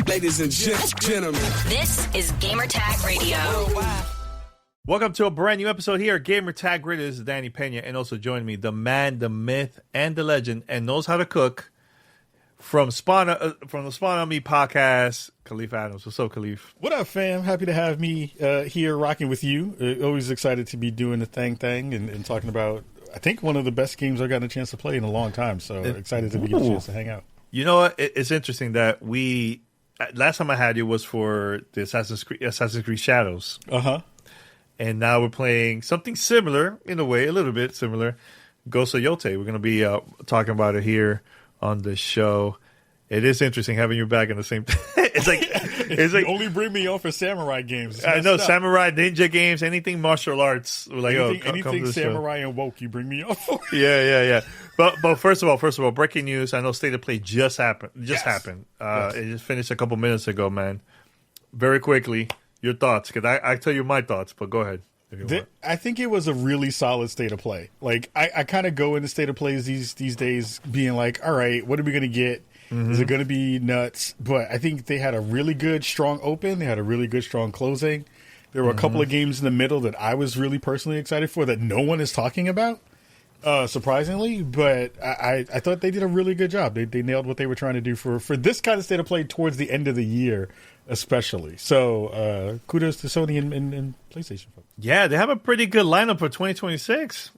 Ladies and gentlemen, this is Gamertag Radio. Welcome to a brand new episode here at Gamer Tag Radio. This is Danny Pena, and also joining me, the man, the myth, and the legend, and knows how to cook from the Spawn on Me podcast, Khalif Adams. What's up, Khalif? What up, fam? Happy to have me here rocking with you. Always excited to be doing the thing and talking about, I think, one of the best games I've gotten a chance to play in a long time. So excited to get a chance to hang out. You know what? It's interesting that last time I had you was for the Assassin's Creed Shadows. Uh-huh. And now we're playing something similar, in a way, a little bit similar, Ghost of Yōtei. We're going to be talking about it here on the show. It is interesting having you back in the same It's like you only bring me on for samurai games. I know, samurai, ninja games, anything martial arts. Like, anything samurai and woke, you bring me on for. Yeah. But first of all, breaking news. I know State of Play just happened. Yes. It just finished a couple minutes ago, man. Very quickly, your thoughts, because I tell you my thoughts, but go ahead. I think it was a really solid State of Play. Like, I kind of go into State of Plays these days being like, all right, what are we going to get? Mm-hmm. Is it going to be nuts? But I think they had a really good, strong open. They had a really good, strong closing. There were a couple of games in the middle that I was really personally excited for that no one is talking about, surprisingly. But I thought they did a really good job. They nailed what they were trying to do for this kind of State of Play towards the end of the year, especially. So kudos to Sony and PlayStation. Yeah, they have a pretty good lineup for 2026.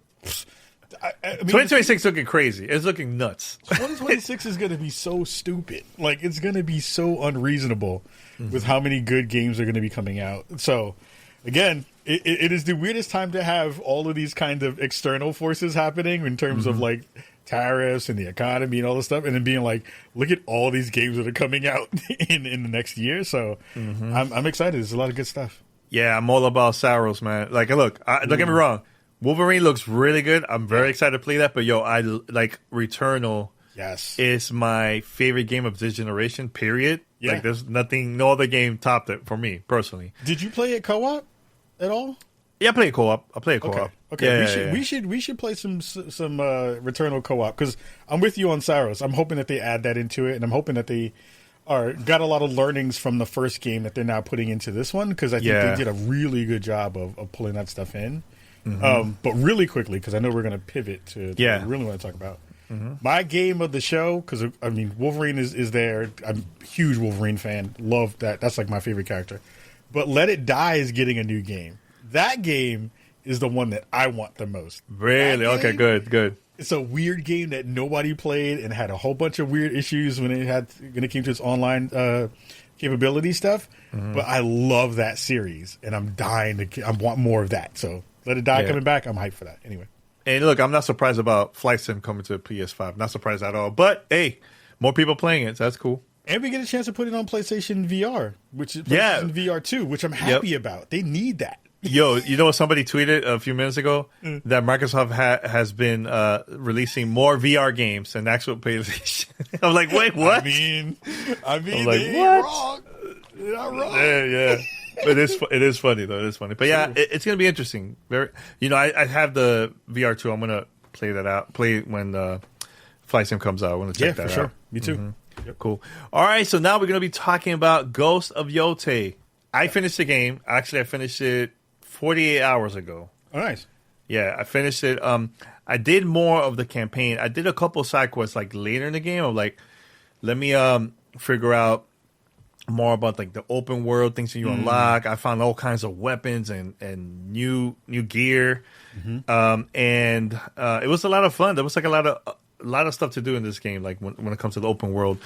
I mean, 2026 looking crazy. It's looking nuts. 2026 is going to be so stupid. Like, it's going to be so unreasonable with how many good games are going to be coming out. So, again, it is the weirdest time to have all of these kind of external forces happening in terms of, like, tariffs and the economy and all this stuff, and then being like, look at all these games that are coming out in the next year. So, I'm excited. There's a lot of good stuff. Yeah, I'm all about Saros, man. Like, look, don't get me wrong. Wolverine looks really good. I'm very excited to play that. But, I like Returnal. Yes. Is my favorite game of this generation, period. Yeah. Like, there's no other game topped it for me, personally. Did you play it co-op at all? Yeah, I play it co-op. Okay. Yeah, we should play some Returnal co-op, because I'm with you on Saros. I'm hoping that they add that into it, and I'm hoping that they got a lot of learnings from the first game that they're now putting into this one, because I think they did a really good job of pulling that stuff in. But really quickly, because I know we're going to pivot to what I really want to talk about. My game of the show, because, I mean, Wolverine is there. I'm a huge Wolverine fan. Love that. That's like my favorite character. But Let It Die is getting a new game. That game is the one that I want the most. Really? Okay, good. It's a weird game that nobody played and had a whole bunch of weird issues when it came to its online capability stuff. But I love that series, and I'm dying I want more of that. So Let It Die coming back. I'm hyped for that. Anyway. And look, I'm not surprised about Flight Sim coming to PS5. Not surprised at all. But, hey, more people playing it, so that's cool. And we get a chance to put it on PlayStation VR, which is PlayStation VR 2, which I'm happy about. They need that. Yo, you know what somebody tweeted a few minutes ago? That Microsoft has been releasing more VR games than actual PlayStation. I'm like, wait, what? I mean, I'm like, they what? ain't wrong. They're not wrong. Yeah. But it is funny, though. It is funny. But yeah, it's going to be interesting. Very, I have the VR 2. I'm going to play that out. Play when Flight Sim comes out. I want to check that out. Yeah, for sure. Me too. Yep. Cool. All right, so now we're going to be talking about Ghost of Yōtei. I finished the game. Actually, I finished it 48 hours ago. Oh, nice. Yeah, I finished it. I did more of the campaign. I did a couple side quests like later in the game. I'm like, let me figure out more about like the open world things that you unlock. I found all kinds of weapons and new gear, and it was a lot of fun. There was like a lot of stuff to do in this game. Like when it comes to the open world,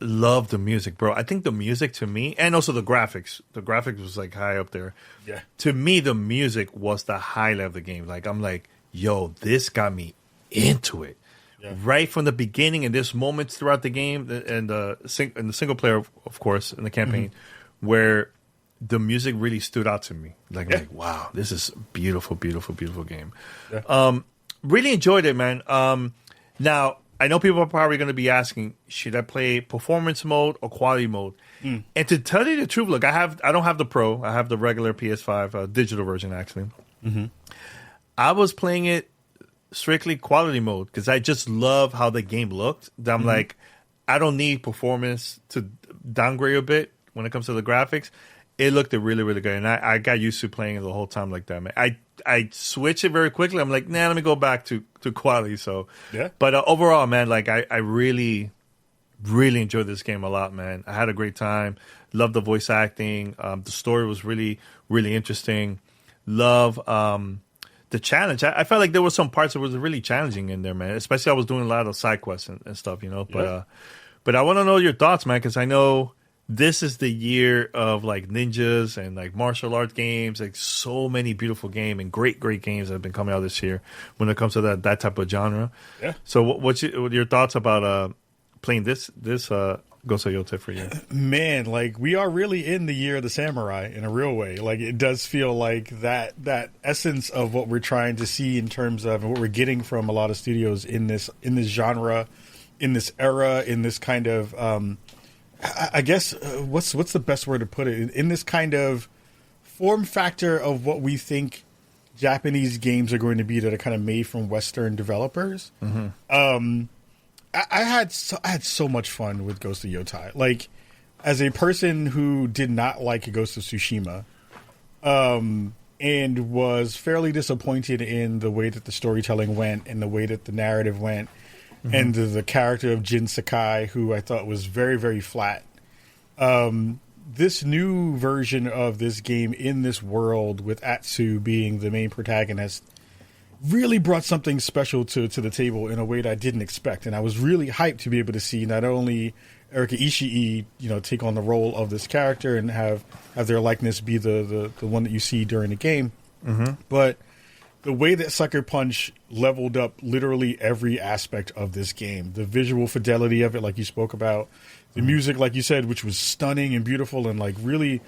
love the music, bro. I think the music to me, and also the graphics. The graphics was like high up there. Yeah. To me, the music was the highlight of the game. Like I'm like, yo, this got me into it. Yeah. Right from the beginning, and there's moments throughout the game, and the single player, of course, in the campaign, where the music really stood out to me. Like, I'm like, wow, this is a beautiful, beautiful, beautiful game. Yeah. Really enjoyed it, man. Now, I know people are probably going to be asking, should I play performance mode or quality mode? And to tell you the truth, look, I don't have the Pro. I have the regular PS5 digital version, actually. I was playing it strictly quality mode because I just love how the game looked. I'm like, I don't need performance to downgrade a bit when it comes to the graphics, it looked really, really good. And I got used to playing it the whole time like that, man. I switched it very quickly. I'm like, nah, let me go back to quality. So, yeah. But overall, man, like I really, really enjoyed this game a lot, man. I had a great time. Loved the voice acting. The story was really, really interesting. Love the challenge. I felt like there were some parts that was really challenging in there, man. Especially I was doing a lot of side quests and stuff, you know. Yeah. But I want to know your thoughts, man, because I know this is the year of like ninjas and like martial art games, like so many beautiful games and great games that have been coming out this year when it comes to that type of genre. Yeah. So what your thoughts about playing this Ghost of Yōtei for you? Man, like we are really in the year of the samurai in a real way. Like it does feel like that essence of what we're trying to see in terms of what we're getting from a lot of studios in this genre, in this era, in this kind of I guess what's the best word to put it in this kind of form factor of what we think Japanese games are going to be that are kind of made from Western developers. Mm-hmm. I had so much fun with Ghost of Yōtei. Like, as a person who did not like Ghost of Tsushima, and was fairly disappointed in the way that the storytelling went and the way that the narrative went, mm-hmm. and the character of Jin Sakai, who I thought was very, very flat. This new version of this game in this world with Atsu being the main protagonist really brought something special to the table in a way that I didn't expect. And I was really hyped to be able to see not only Erika Ishii, take on the role of this character and have their likeness be the one that you see during the game, mm-hmm. but the way that Sucker Punch leveled up literally every aspect of this game, the visual fidelity of it, like you spoke about, the music, like you said, which was stunning and beautiful and like really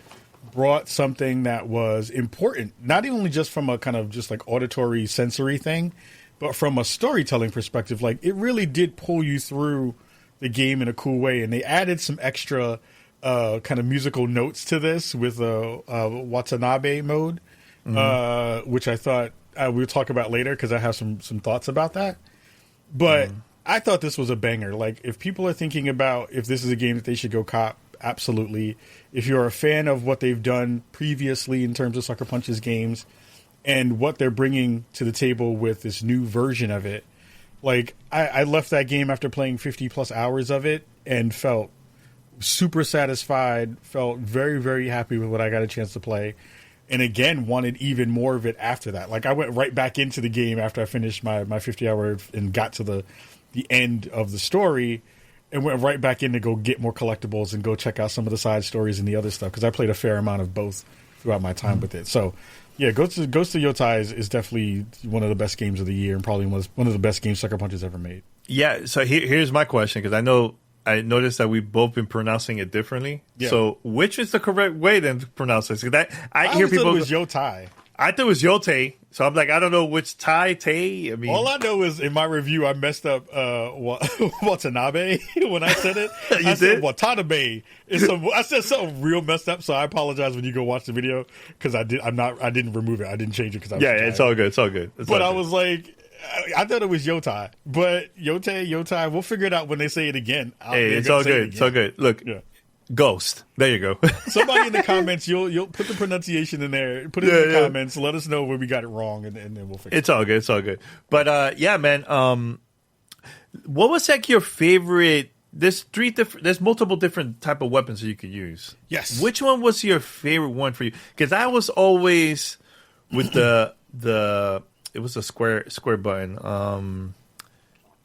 brought something that was important, not only just from a kind of just like auditory sensory thing, but from a storytelling perspective. Like it really did pull you through the game in a cool way. And they added some extra kind of musical notes to this with Watanabe mode, mm-hmm. Which I thought we'll talk about later because I have some thoughts about that. But I thought this was a banger. Like if people are thinking about if this is a game that they should go cop, absolutely. If you're a fan of what they've done previously in terms of Sucker Punch's games and what they're bringing to the table with this new version of it, like I left that game after playing 50 plus hours of it and felt super satisfied, felt very, very happy with what I got a chance to play. And again, wanted even more of it after that. Like I went right back into the game after I finished my 50 hour and got to the end of the story and went right back in to go get more collectibles and go check out some of the side stories and the other stuff because I played a fair amount of both throughout my time with it. So, yeah, Ghost of Yōtei is definitely one of the best games of the year and probably one of the best games Sucker Punch has ever made. Yeah, so here's my question because I noticed that we've both been pronouncing it differently. Yeah. So which is the correct way then to pronounce this? I hear people. Thought it was Yōtei. I thought it was Yōtei. So I'm like, I don't know which Tay. I mean, all I know is in my review, I messed up Watanabe when I said it. I said Watanabe. I said something real messed up, so I apologize when you go watch the video because I didn't remove it. I didn't change it because I was tired. It's all good. It's all good. But I was like, I thought it was Yōtei, but Yōtei. We'll figure it out when they say it again. It's all good. It's all good. Look. Yeah. Ghost. There you go. Somebody in the comments, you'll put the pronunciation in there. Put it in the comments. Let us know where we got it wrong, and then we'll fix it. It's all good. It's all good. But yeah, man. What was like your favorite? There's multiple different type of weapons that you could use. Yes. Which one was your favorite one for you? Because I was always with the it was a square button.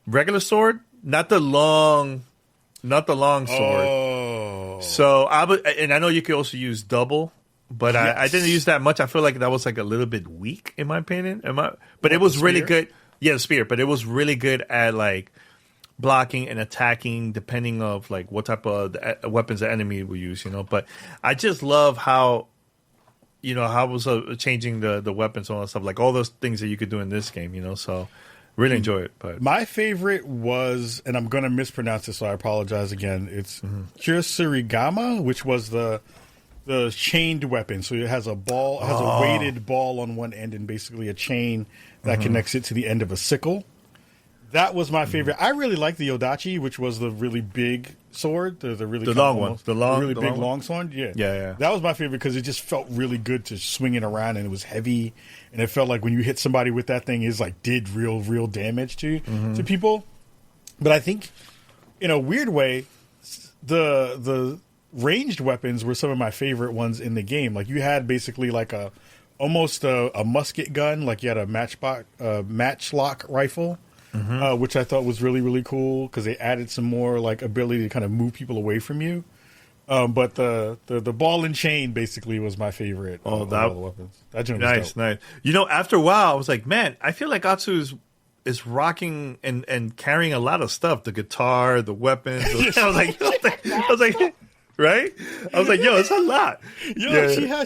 Regular sword, not the long sword. Oh. So and I know you could also use double, but yes. I didn't use that much. I feel like that was like a little bit weak in my opinion. But it was really good. Yeah, the spear. But it was really good at like blocking and attacking, depending of like what type of weapons the enemy will use. But I just love how how it was changing the weapons and all that stuff, like all those things that you could do in this game. So. Really enjoy it. But my favorite was, and I'm going to mispronounce it, so I apologize again. It's Kyusurigama, which was the chained weapon. So it has a ball, has a weighted ball on one end, and basically a chain that connects it to the end of a sickle. That was my favorite. I really liked the Yodachi, which was the really big sword, the really The long one, really big long sword. Yeah. That was my favorite because it just felt really good to swing it around, and it was heavy, and it felt like when you hit somebody with that thing, is like did real damage to people. But I think, in a weird way, the ranged weapons were some of my favorite ones in the game. Like you had basically like almost a musket gun, like you had a matchlock rifle. Which I thought was really, really cool because they added some more like ability to kind of move people away from you. But the ball and chain basically was my favorite. Of all the weapons. That joint was dope. Nice. You know, after a while, I was like, man, I feel like Atsu is rocking and carrying a lot of stuff. The guitar, the weapons. I was like, right? I was like, yo, it's a lot.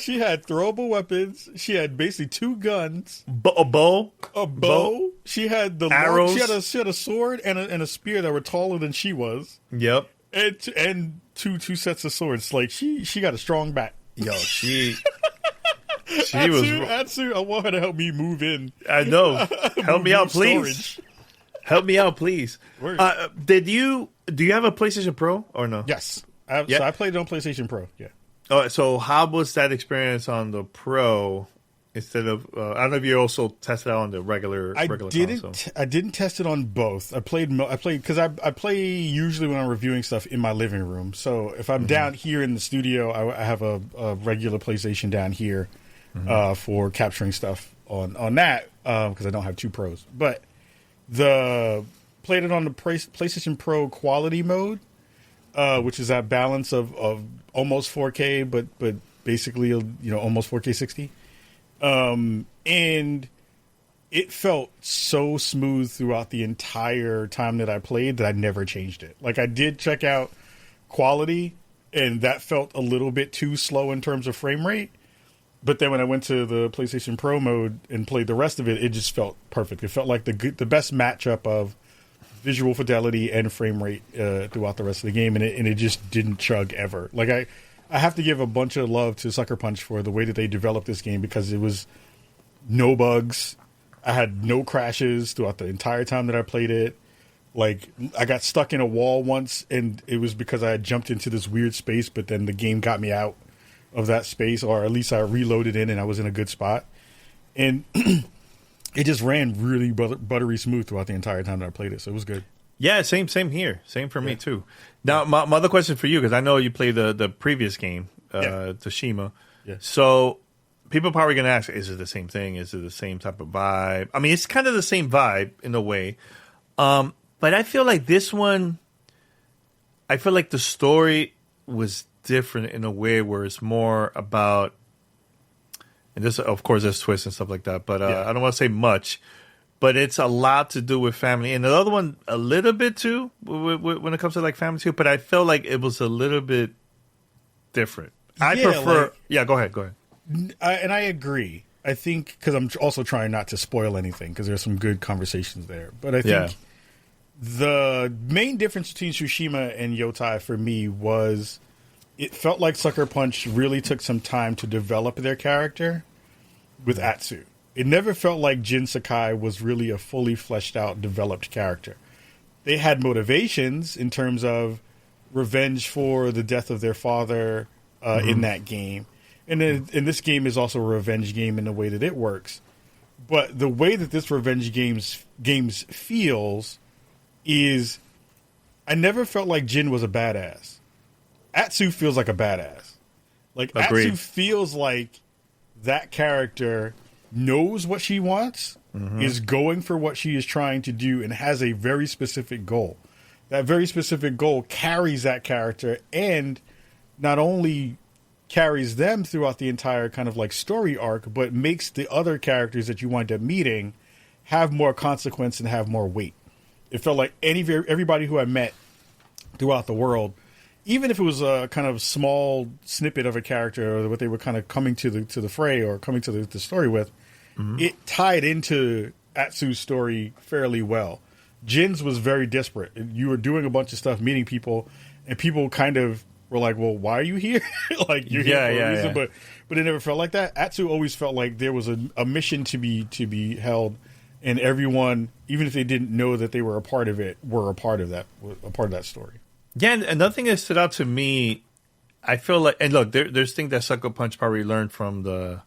She had throwable weapons. She had basically 2 guns. A bow. She had the arrows. She had a sword and a spear that were taller than she was. Yep. And two sets of swords. Like she got a strong back. Yo, she Atsu, I want her to help me move in. I know. Help me out, please. Storage. Help me out, please. Do you have a PlayStation Pro or no? Yes. So I played it on PlayStation Pro. Yeah. Oh, so how was that experience on the Pro instead of? I don't know if you also tested out on the regular. Console. I didn't test it on both. I played because I play usually when I'm reviewing stuff in my living room. So if I'm down here in the studio, I have a regular PlayStation down here for capturing stuff on that because I don't have 2 Pros. But played it on the PlayStation Pro quality mode. Which is that balance of almost 4K, but basically almost 4K 60, and it felt so smooth throughout the entire time that I played that I never changed it. Like I did check out quality, and that felt a little bit too slow in terms of frame rate. But then when I went to the PlayStation Pro mode and played the rest of it, it just felt perfect. It felt like the best matchup of visual fidelity and frame rate throughout the rest of the game, and it just didn't chug ever. Like I have to give a bunch of love to Sucker Punch for the way that they developed this game because it was no bugs. I had no crashes throughout the entire time that I played it. Like I got stuck in a wall once, and it was because I had jumped into this weird space, but then the game got me out of that space, or at least I reloaded in and I was in a good spot. And it just ran really buttery smooth throughout the entire time that I played it, so it was good. Yeah, same here. Same for me, too. Now, my other question for you, because I know you played the previous game, Tsushima. Yeah. So people are probably going to ask, is it the same thing? Is it the same type of vibe? I mean, it's kind of the same vibe in a way. But I feel like this one, I feel like the story was different in a way where it's more about, and this, of course, there's twists and stuff like that, but I don't want to say much. But it's a lot to do with family, and the other one a little bit too when it comes to like family too. But I felt like it was a little bit different. I prefer. Go ahead. And I agree. I think because I'm also trying not to spoil anything because there's some good conversations there. But I think the main difference between Tsushima and Yōtei for me was it felt like Sucker Punch really took some time to develop their character with Atsu. It never felt like Jin Sakai was really a fully fleshed out, developed character. They had motivations in terms of revenge for the death of their father in that game. And this game is also a revenge game in the way that it works. But the way that this revenge games feels is I never felt like Jin was a badass. Atsu feels like a badass. Like Agreed. Atsu feels like that character knows what she wants, is going for what she is trying to do, and has a very specific goal. That very specific goal carries that character and not only carries them throughout the entire kind of like story arc, but makes the other characters that you wind up meeting have more consequence and have more weight. It felt like everybody who I met throughout the world, even if it was a kind of small snippet of a character or what they were kind of coming to the fray or coming to the story with, it tied into Atsu's story fairly well. Jin's was very disparate. You were doing a bunch of stuff, meeting people, and people kind of were like, well, why are you here? Like, you're here for a reason. But it never felt like that. Atsu always felt like there was a mission to be held, and everyone, even if they didn't know that they were a part of it, were a part of that story. Yeah, and another thing that stood out to me, I feel like, and look, there's things that Sucker Punch probably learned from the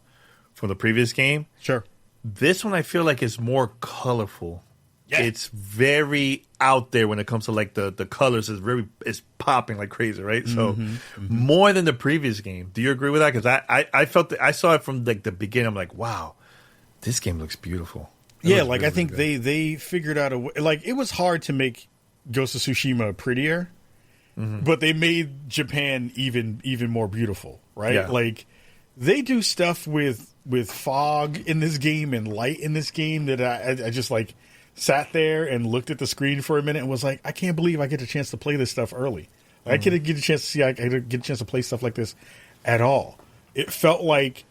previous game. Sure. This one I feel like is more colorful. Yeah. It's very out there when it comes to like the colors. It's popping like crazy, right? So more than the previous game. Do you agree with that? Because I felt that I saw it from like the beginning. I'm like, wow, this game looks beautiful. Yeah, like really, I think they figured out a way. Like it was hard to make Ghost of Tsushima prettier, but they made Japan even more beautiful, right? Yeah. Like they do stuff with fog in this game and light in this game that I just like sat there and looked at the screen for a minute and was like, I can't believe I get a chance to play this stuff early. I didn't get a chance to see. I didn't get a chance to play stuff like this at all. It felt like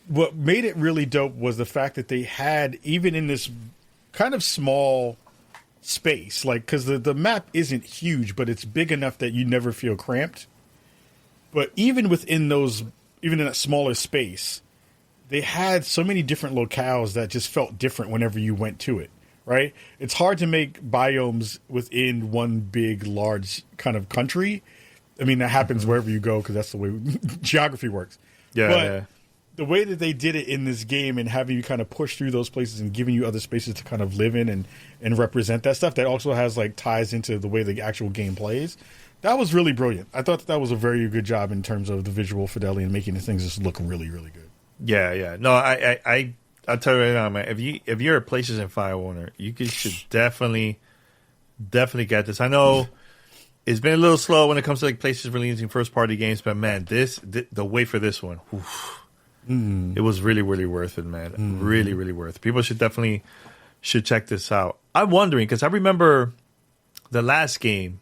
what made it really dope was the fact that they had, even in this kind of small space, like because the map isn't huge, but it's big enough that you never feel cramped. But even in that smaller space, they had so many different locales that just felt different whenever you went to it, right? It's hard to make biomes within one big, large kind of country. I mean, that happens wherever you go because that's the way geography works. Yeah, but yeah. The way that they did it in this game and having you kind of push through those places and giving you other spaces to kind of live in and represent that stuff, that also has like ties into the way the actual game plays. That was really brilliant. I thought that was a very good job in terms of the visual fidelity and making the things just look really, really good. Yeah. No, I'll tell you right now, man. If you're a PlayStation 5 owner, should definitely get this. I know it's been a little slow when it comes to like PlayStation releasing first party games, but man, the wait for this one, it was really, really worth it, man. Really, really worth it. People should check this out. I'm wondering because I remember the last game.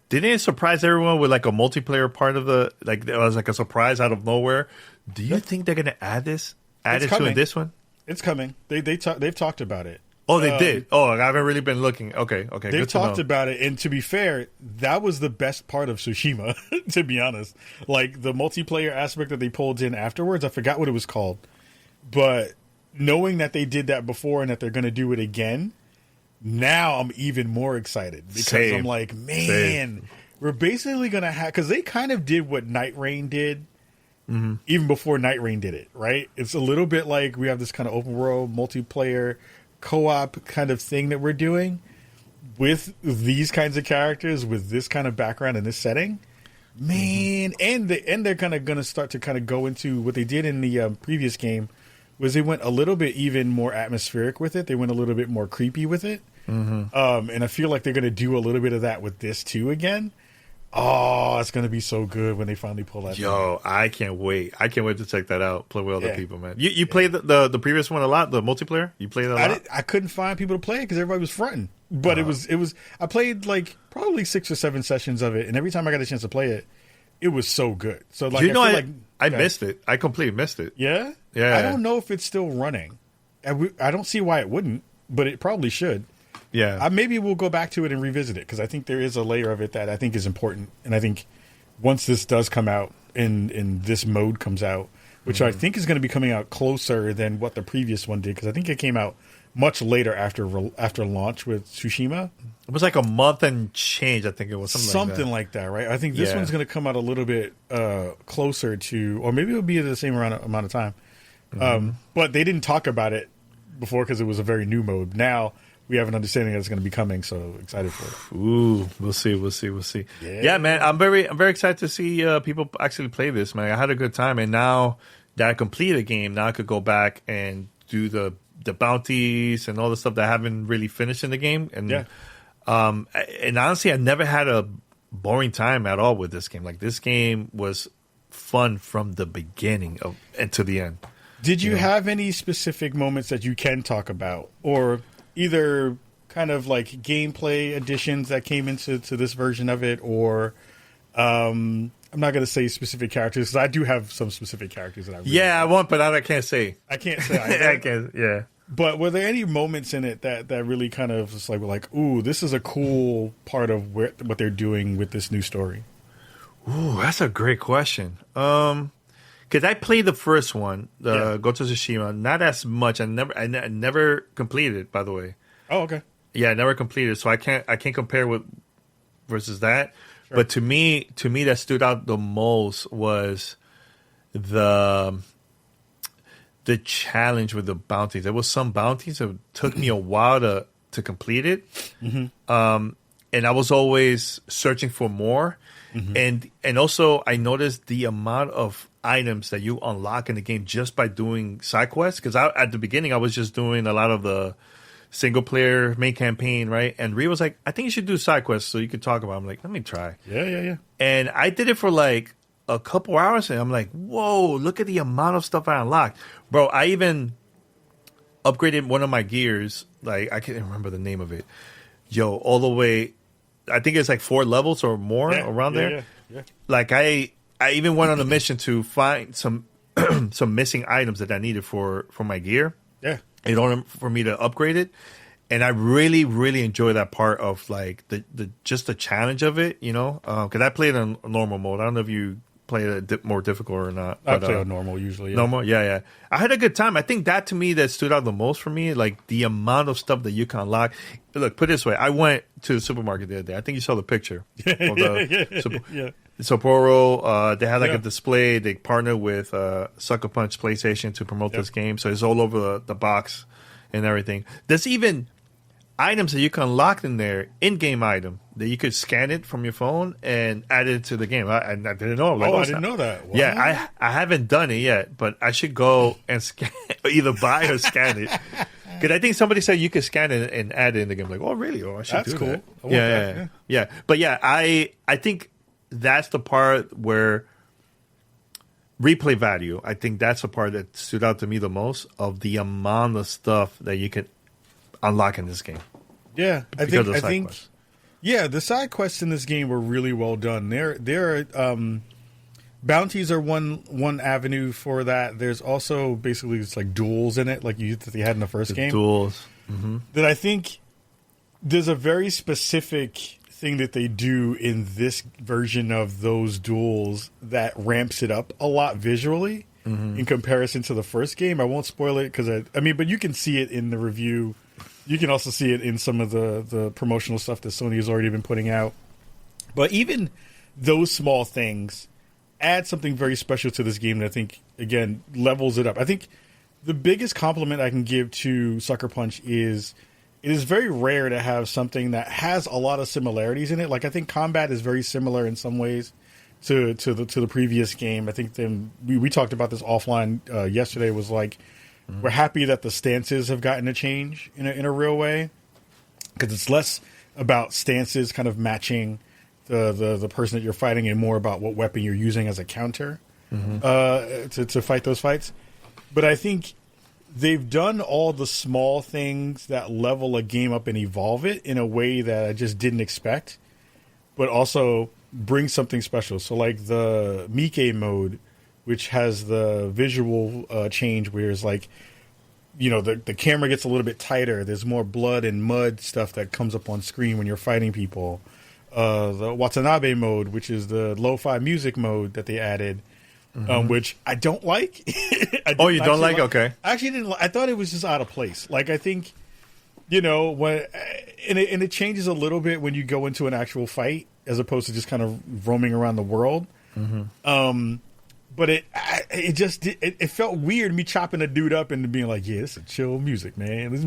Didn't it surprise everyone with like a multiplayer part of it was like a surprise out of nowhere? Do you think they're gonna add it to this one? It's coming. They've talked about it. Oh, they did. Oh, I haven't really been looking. Okay. They've talked about it, and to be fair, that was the best part of Tsushima. To be honest, like the multiplayer aspect that they pulled in afterwards, I forgot what it was called, but knowing that they did that before and that they're going to do it again. Now I'm even more excited because I'm like, man, we're basically going to have, because they kind of did what Night Rain did even before Night Rain did it, right? It's a little bit like we have this kind of open world multiplayer co-op kind of thing that we're doing with these kinds of characters, with this kind of background in this setting. Man, and they're kind of going to start to kind of go into what they did in the previous game was they went a little bit even more atmospheric with it. They went a little bit more creepy with it. And I feel like they're going to do a little bit of that with this too again. Oh, it's going to be so good when they finally pull that. Yo, I can't wait. I can't wait to check that out. Play with other people, man. You played the previous one a lot, the multiplayer? You played it a lot? I couldn't find people to play it because everybody was fronting. But it was. I played like probably 6 or 7 sessions of it, and every time I got a chance to play it, it was so good. So like, I missed it. I completely missed it. Yeah? Yeah. I don't know if it's still running. I don't see why it wouldn't, but it probably should. Yeah. Maybe we'll go back to it and revisit it because I think there is a layer of it that I think is important. And I think once this does come out and this mode comes out, which I think is going to be coming out closer than what the previous one did because I think it came out much later after launch with Tsushima. It was like a month and change, I think it was. Something like that, right? I think this one's going to come out a little bit closer to, or maybe it'll be the same amount of time. But they didn't talk about it before because it was a very new mode. Now we have an understanding that it's going to be coming, so excited for it. Ooh, we'll see. Yeah, man, I'm very excited to see people actually play this, man. I had a good time, and now that I completed the game, now I could go back and do the bounties and all the stuff that I haven't really finished in the game. And and honestly, I never had a boring time at all with this game. Like, this game was fun from the beginning and to the end. Did you have any specific moments that you can talk about, or either kind of like gameplay additions that came into this version of it, or I'm not going to say specific characters because I do have some specific characters that I really I want, but I can't say. I can't say. I can't. Yeah. But were there any moments in it that really kind of just like, ooh, this is a cool part of what they're doing with this new story? Ooh, that's a great question. Because because I played the first one, the Ghost of Tsushima, not as much. I never completed it, by the way. Oh, okay. Yeah, I never completed, so I can't compare with versus that. Sure. But to me, that stood out the most was the challenge with the bounties. There was some bounties that took me a while to complete it, and I was always searching for more. And also I noticed the amount of items that you unlock in the game just by doing side quests. Because at the beginning I was just doing a lot of the single player main campaign, right? And Rhea was like, I think you should do side quests so you could talk about it. I'm like, let me try. Yeah. And I did it for like a couple hours, and I'm like, whoa, look at the amount of stuff I unlocked. Bro, I even upgraded one of my gears. Like, I can't remember the name of it. Yo, all the way, I think it's like 4 levels or more around there. Yeah. Like, I even went on a mission to find some some missing items that I needed for my gear. Yeah. In order for me to upgrade it. And I really, really enjoy that part of like the just the challenge of it, you know, because I played in normal mode. I don't know if you play it more difficult or not. I play on normal usually. Yeah. Normal, yeah. I had a good time. I think that to me that stood out the most for me, like the amount of stuff that you can unlock. Look, put it this way: I went to the supermarket the other day. I think you saw the picture of the Sapporo. They had like a display. They partnered with Sucker Punch PlayStation to promote this game, so it's all over the box and everything. There's even items that you can unlock in there, in-game item, that you could scan it from your phone and add it to the game. I didn't know. Like, I didn't know that. Wow. Yeah, I haven't done it yet, but I should go and scan, either buy or scan it. Because I think somebody said you could scan it and add it in the game. Like, oh, really? Oh, I should do that. Cool. Yeah. But yeah, I think that's the part where replay value, I think that's the part that stood out to me the most, of the amount of stuff that you could unlock in this game. Yeah, I think the side quests in this game were really well done. There are bounties are one avenue for that. There's also basically it's like duels in it, like you had in the first game. Duels. That I think there's a very specific thing that they do in this version of those duels that ramps it up a lot visually in comparison to the first game. I won't spoil it because but you can see it in the review. You can also see it in some of the promotional stuff that Sony has already been putting out. But even those small things add something very special to this game that I think, again, levels it up. I think the biggest compliment I can give to Sucker Punch is it is very rare to have something that has a lot of similarities in it. Like, I think combat is very similar in some ways to the previous game. I think we talked about this offline yesterday, was like, we're happy that the stances have gotten a change in a real way, because it's less about stances kind of matching the person that you're fighting and more about what weapon you're using as a counter to fight those fights. But I think they've done all the small things that level a game up and evolve it in a way that I just didn't expect, but also bring something special. So like the Mike mode, which has the visual change where it's like, you know, the camera gets a little bit tighter. There's more blood and mud stuff that comes up on screen when you're fighting people. The Watanabe mode, which is the lo-fi music mode that they added, which I don't like. You don't like? Okay. I actually didn't. I thought it was just out of place. Like, I think, you know, when and it changes a little bit when you go into an actual fight as opposed to just kind of roaming around the world. But it felt weird me chopping a dude up and being like, yeah, it's a chill music, man. This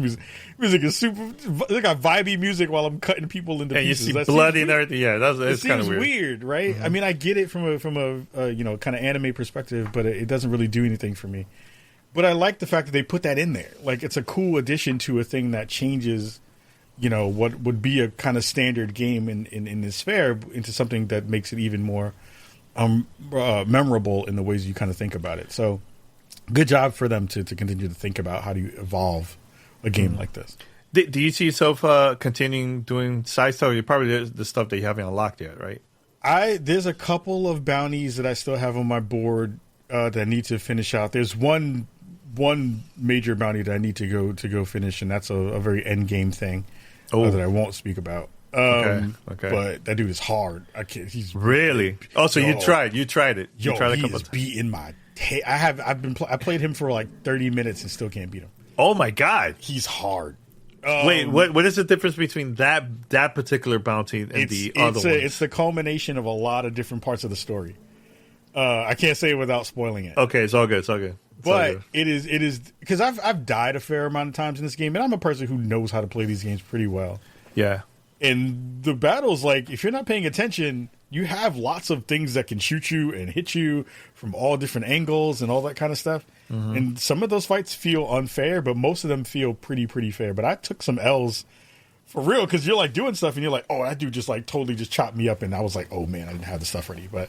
music is super. They got vibey music while I'm cutting people into pieces. You see blood and everything. Yeah, that's kind of weird, right? I mean, I get it from a you know, kind of anime perspective, but it doesn't really do anything for me. But I like the fact that they put that in there. Like, it's a cool addition to a thing that changes, you know, what would be a kind of standard game in this sphere into something that makes it even more memorable in the ways you kind of think about it. So good job for them to continue to think about how do you evolve a game like this. Do you see yourself continuing doing side stuff? You probably the stuff that you haven't unlocked yet, right? There's a couple of bounties that I still have on my board that I need to finish out. There's one major bounty that I need to go finish, and that's a very end game thing that I won't speak about. Okay. But that dude is hard. I can't. He's really. Oh, so you tried it. He's beating my Hey, I played him for like 30 minutes and still can't beat him. Oh my god, He's hard. wait, what is the difference between that particular bounty and the other one? It's the culmination of a lot of different parts of the story. I can't say it without spoiling it. Okay, it's all good. It's all good. But it is because I've died a fair amount of times in this game, and I'm a person who knows how to play these games pretty well. Yeah. And the battles, like, if you're not paying attention, you have lots of things that can shoot you and hit you from all different angles and all that kind of stuff. Mm-hmm. And some of those fights feel unfair, but most of them feel pretty fair. But I took some L's for real because you're like doing stuff and you're like, oh, that dude just like totally just chopped me up. And I was like, oh man, I didn't have the stuff ready. But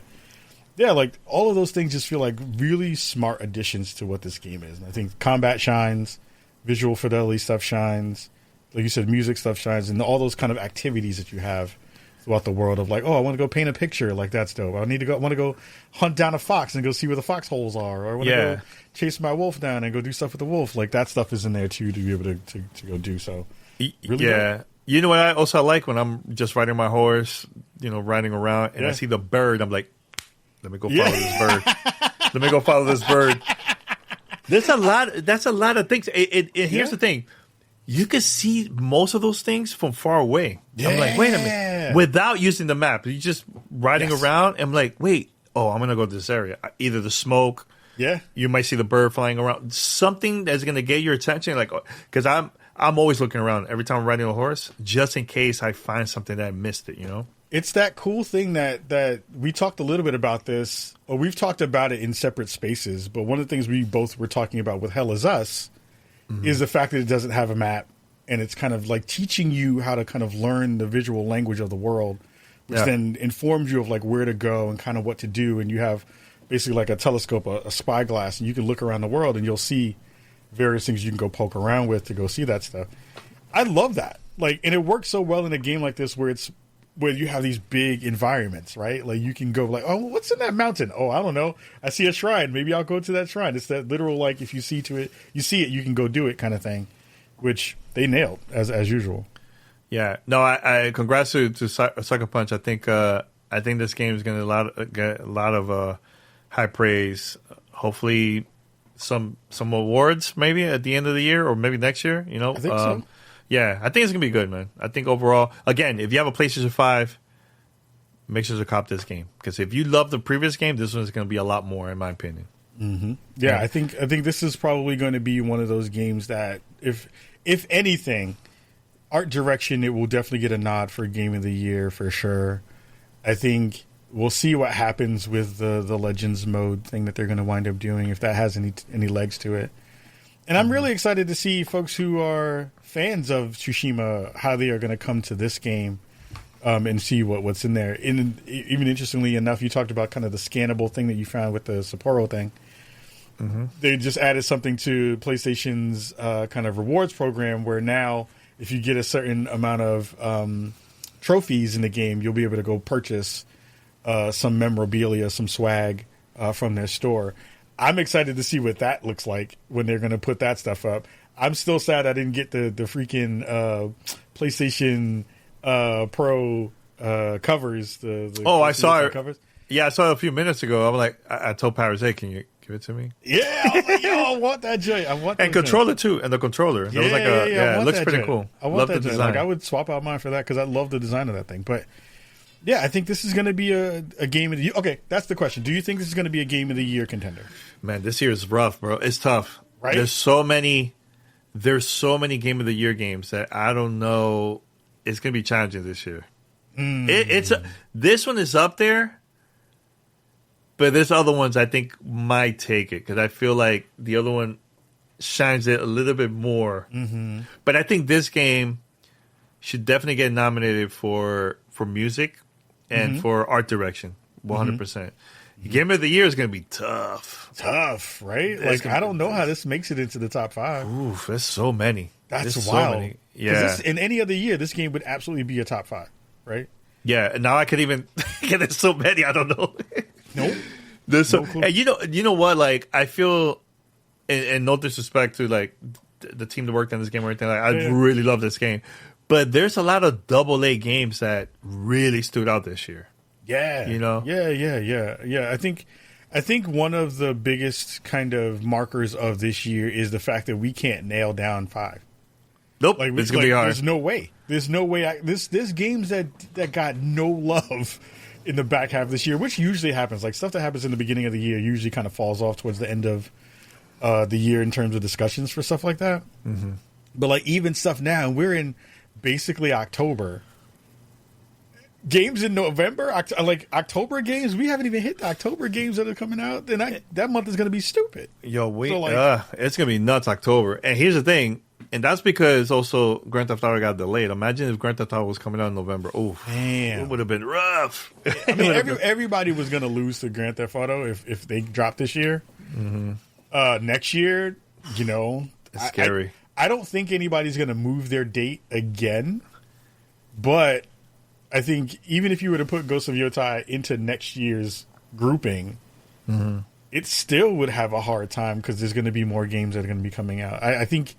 yeah, like all of those things just feel like really smart additions to what this game is. And I think combat shines, visual fidelity stuff shines. Like you said, music stuff shines, and all those kind of activities that you have throughout the world of like, oh, I want to go paint a picture, like that's dope. I want to go hunt down a fox and go see where the foxholes are, or I want to go chase my wolf down and go do stuff with the wolf. Like that stuff is in there too to be able to go do so. Really yeah, dope. You know what I also like when I'm just riding my horse, riding around, and I see the bird. I'm like, let me go follow this bird. Let me go follow this bird. There's a lot. That's a lot of things. Here's the thing. You can see most of those things from far away. Yeah. I'm like, wait a minute. Without using the map, you're just riding around. I'm like, wait, I'm going to go to this area. Either the smoke. Yeah. You might see the bird flying around. Something that's going to get your attention. Like, because I'm always looking around every time I'm riding a horse, just in case I find something that I missed it, It's that cool thing that we talked a little bit about this, or we've talked about it in separate spaces. But one of the things we both were talking about with Hell Is Us is the fact that it doesn't have a map, and it's kind of like teaching you how to kind of learn the visual language of the world, which then informs you of like where to go and kind of what to do. And you have basically like a telescope, a spyglass, and you can look around the world and you'll see various things you can go poke around with to go see that stuff. I love that. Like, and it works so well in a game like this where you have these big environments, right? Like you can go like, oh, what's in that mountain? Oh, I don't know. I see a shrine. Maybe I'll go to that shrine. It's that literal, like, if you see it, you can go do it kind of thing, which they nailed as usual. Yeah. No, I congrats to Sucker Punch. I think this game is going to get a lot of high praise. Hopefully some awards maybe at the end of the year or maybe next year, I think so. Yeah, I think it's going to be good, man. I think overall, again, if you have a PlayStation 5, make sure to cop this game. Because if you love the previous game, this one's going to be a lot more, in my opinion. Mm-hmm. Yeah, I think this is probably going to be one of those games that, if anything, art direction, it will definitely get a nod for Game of the Year for sure. I think we'll see what happens with the Legends mode thing that they're going to wind up doing, if that has any legs to it. And I'm really excited to see folks who are fans of Tsushima, how they are going to come to this game and see what's in there. And even interestingly enough, you talked about kind of the scannable thing that you found with the Sapporo thing. Mm-hmm. They just added something to PlayStation's kind of rewards program where now if you get a certain amount of trophies in the game, you'll be able to go purchase some memorabilia, some swag from their store. I'm excited to see what that looks like when they're going to put that stuff up. I'm still sad I didn't get the freaking PlayStation Pro covers. I saw it. Covers. Yeah, I saw it a few minutes ago. I'm like, I told Paris, hey, can you give it to me? Yeah, I was like, yo, I want that joint. I want that and controller too, and the controller. It was like it looks pretty cool. I want that design. Like, I would swap out mine for that because I love the design of that thing. But yeah, I think this is going to be a game of the year. Okay, that's the question. Do you think this is going to be a game of the year contender? Man, this year is rough, bro. It's tough. Right? There's so many game of the year games that I don't know. It's going to be challenging this year. This one is up there, but there's other ones I think might take it because I feel like the other one shines it a little bit more. Mm-hmm. But I think this game should definitely get nominated for music and for art direction, 100%. Mm-hmm. Game of the year is going to be tough. Tough, right? Like, I don't know how this makes it into the top 5. Oof, there's so many. That's wild. So many. Yeah. In any other year, this game would absolutely be a top 5, right? Yeah, and now I could even there's so many, I don't know. Nope. There's so, and you know what? Like, I feel, and no disrespect to like the team that worked on this game or anything, like I really love this game. But there's a lot of AA games that really stood out this year. Yeah. You know? Yeah. I think I think one of the biggest kind of markers of this year is the fact that we can't nail down 5. Nope, it's gonna be hard. There's no way. There's no way. There's games that got no love in the back half of this year, which usually happens. Like stuff that happens in the beginning of the year usually kind of falls off towards the end of the year in terms of discussions for stuff like that. Mm-hmm. But like even stuff now, we're in basically October. Games in November, like October games, we haven't even hit the October games that are coming out. Then that month is going to be stupid. Yo, wait, it's going to be nuts October. And here's the thing. And that's because also Grand Theft Auto got delayed. Imagine if Grand Theft Auto was coming out in November. Oh, damn. It would have been rough. I mean, everybody was going to lose to Grand Theft Auto if they dropped this year. Mm-hmm. Next year, it's scary. I don't think anybody's going to move their date again. But I think even if you were to put Ghost of Yōtei into next year's grouping, it still would have a hard time because there's going to be more games that are going to be coming out. I think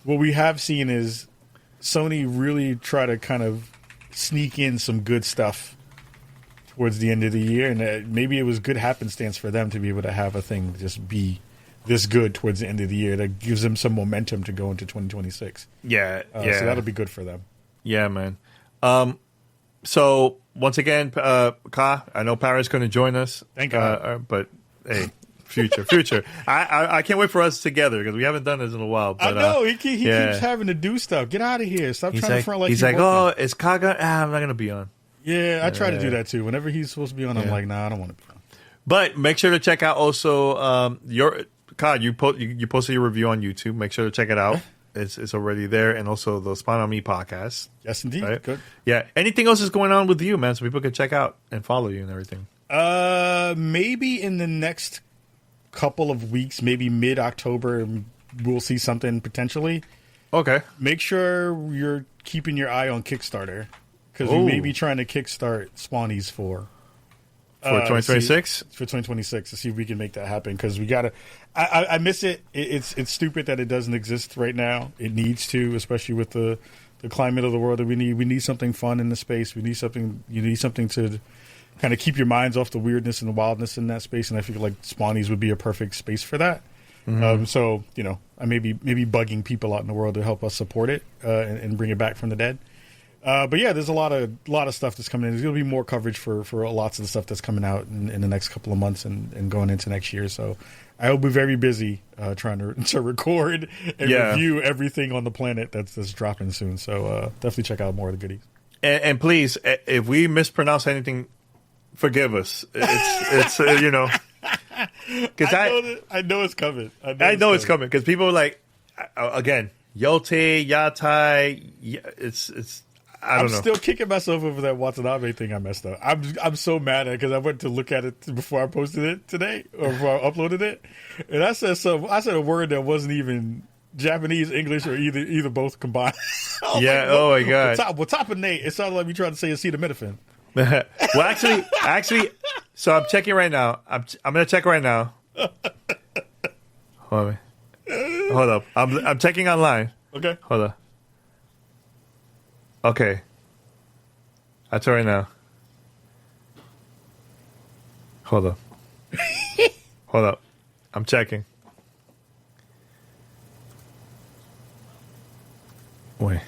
what we have seen is Sony really try to kind of sneak in some good stuff towards the end of the year, and maybe it was good happenstance for them to be able to have a thing just be this good towards the end of the year that gives them some momentum to go into 2026. Yeah. So that'll be good for them. Yeah, man. So once again, Ka, I know Paris going to join us. Thank God. But hey, future. I can't wait for us together because we haven't done this in a while. But, I know he keeps having to do stuff. Get out of here. Stop trying to front like he's you're like, working. is Ka going? I'm not going to be on. Yeah, I try to do that too. Whenever he's supposed to be on, I'm like, nah, I don't want to be on. But make sure to check out also your Ka. You posted your review on YouTube. Make sure to check it out. It's already there, and also the Spawn on Me podcast. Yes, indeed. Right? Good. Yeah. Anything else is going on with you, man? So people can check out and follow you and everything. Maybe in the next couple of weeks, maybe mid-October, we'll see something potentially. Okay. Make sure you're keeping your eye on Kickstarter because we may be trying to kickstart Spawnies for 2026. For 2026 to see if we can make that happen because we gotta. I miss it. It's stupid that it doesn't exist right now. It needs to, especially with the climate of the world that we need. We need something fun in the space. We need something. You need something to kind of keep your minds off the weirdness and the wildness in that space. And I feel like Spawnies would be a perfect space for that. Mm-hmm. So I may be bugging people out in the world to help us support it and bring it back from the dead. But yeah, there's a lot of stuff that's coming in. There's going to be more coverage for lots of the stuff that's coming out in the next couple of months and going into next year. So I will be very busy trying to record and review everything on the planet that's dropping soon. So definitely check out more of the goodies. And please, if we mispronounce anything, forgive us. It's because I know it's coming. I know it's coming because people are like, again, Yōtei, it's. I'm still kicking myself over that Watanabe thing I messed up. I'm so mad at it because I went to look at it before I posted it today or before I uploaded it, and I said a word that wasn't even Japanese, English, or either both combined. Yeah. Like, oh my god. Well, top of Nate, it sounded like me trying to say acetaminophen. Well, actually, so I'm checking right now. I'm gonna check right now. Hold up. I'm checking online. Okay. Hold up. Okay. I'll tell you right now. Hold up. Hold up. I'm checking. Wait.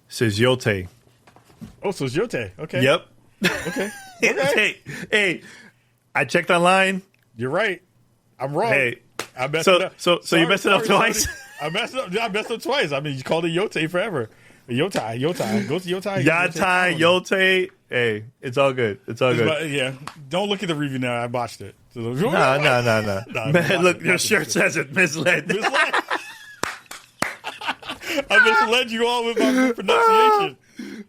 Says Yōtei. Oh, so it's Yōtei. Okay. Yep. Okay. Hey, I checked online. You're right. I'm wrong. Hey. I messed it up. So you messed it up twice? I messed up twice. I mean, you called it Yōtei forever. Yōtei. Go to Yōtei. Yōtei. Hey, it's all good. It's all good. Yeah. Don't look at the review now. I botched it. So, no. Man, look, your shirt says it. Misled. I misled you all with my pronunciation.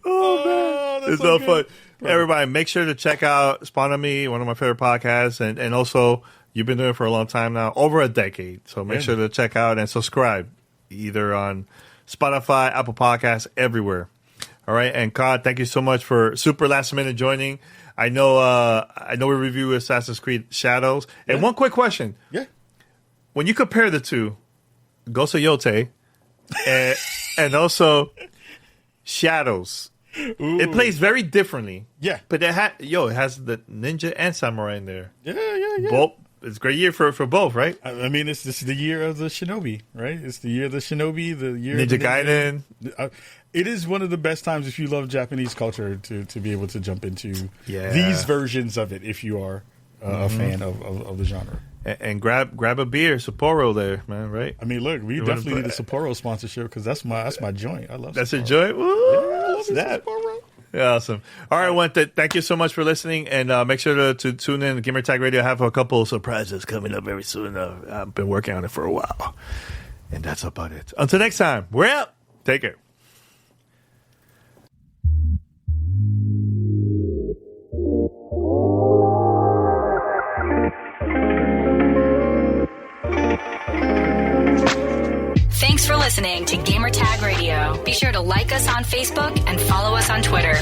Oh, man. That's it's so so good. fun. Everybody, make sure to check out Spawn on Me, one of my favorite podcasts. And also, you've been doing it for a long time now, over a decade. So make sure to check out and subscribe, either on Spotify, Apple Podcasts, everywhere. All right. And Ka, thank you so much for super last minute joining. I know we review Assassin's Creed Shadows. And one quick question. Yeah. When you compare the two, Ghost of Yōtei and also Shadows, It plays very differently. Yeah. But it has the ninja and samurai in there. Yeah. Both. It's a great year for both, right? I mean, this is the year of the shinobi, right? It's the year of the shinobi, the year Ninja of the Gaiden. It is one of the best times if you love Japanese culture to be able to jump into Yeah. these versions of it if you are a fan of the genre. And grab a beer, Sapporo there, man, right? I mean, look, we definitely need a Sapporo sponsorship because that's my joint. I love That's Sapporo. a joint? Woo! Yeah, I love Snap. Sapporo. Awesome. All right, thank you so much for listening, and make sure to tune in. Gamer Tag Radio. I have a couple of surprises coming up very soon. I've been working on it for a while, and that's about it. Until next time, we're out. Take care. Thanks for listening to Gamer Tag Radio. Be sure to like us on Facebook and follow us on Twitter.